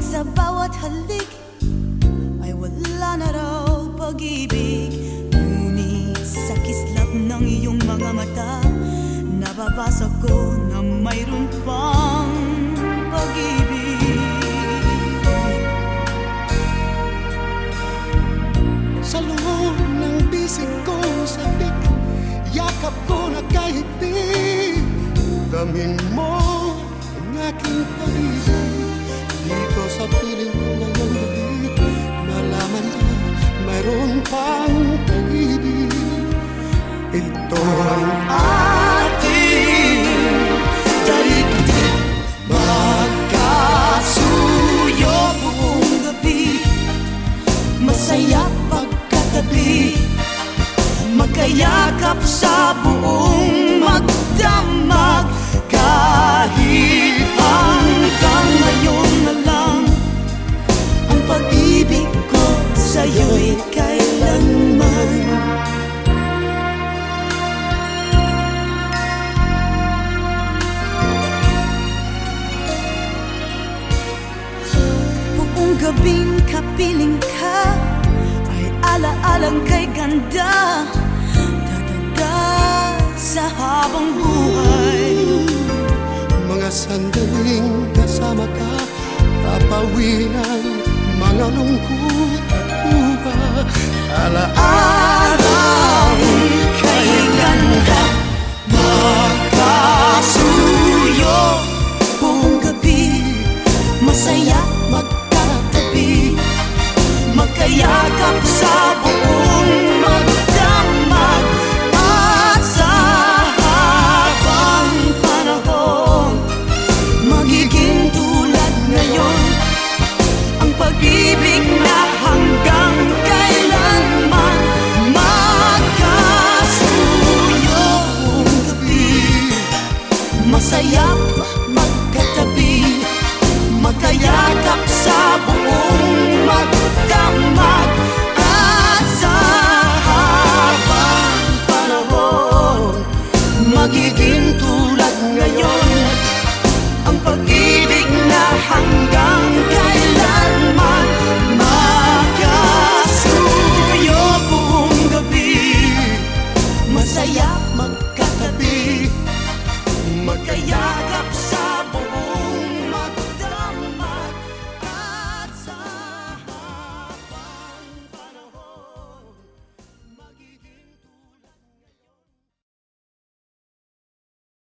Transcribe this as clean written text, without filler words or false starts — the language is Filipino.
Sa bawat halik ay wala na raw pag-ibig. Ngunit sa kislap ng iyong mga mata, nababasa ko na mayroon pang pag-ibig. Sa loob ng bisig ko sabik, yakap ko na kahigpit. Damin mo ang aking pag-ibig. Dito sa piling ko ngayong gabi, malaman na mayroon pang pag-ibig. Ito ang ating daigdig, Magkasuyo buong gabi, masaya pagkatabi, magkayakap sa buong magdamag. Kahit hanggang ngayon na lang, ang pag-ibig ko sa'yo'y kailanman. Buong gabing kapiling ka ay ala-alang kay ganda, dadaga sa habang buhay. mga sandaling kasama ka, papawi ng mga lungkot at uha. Alaala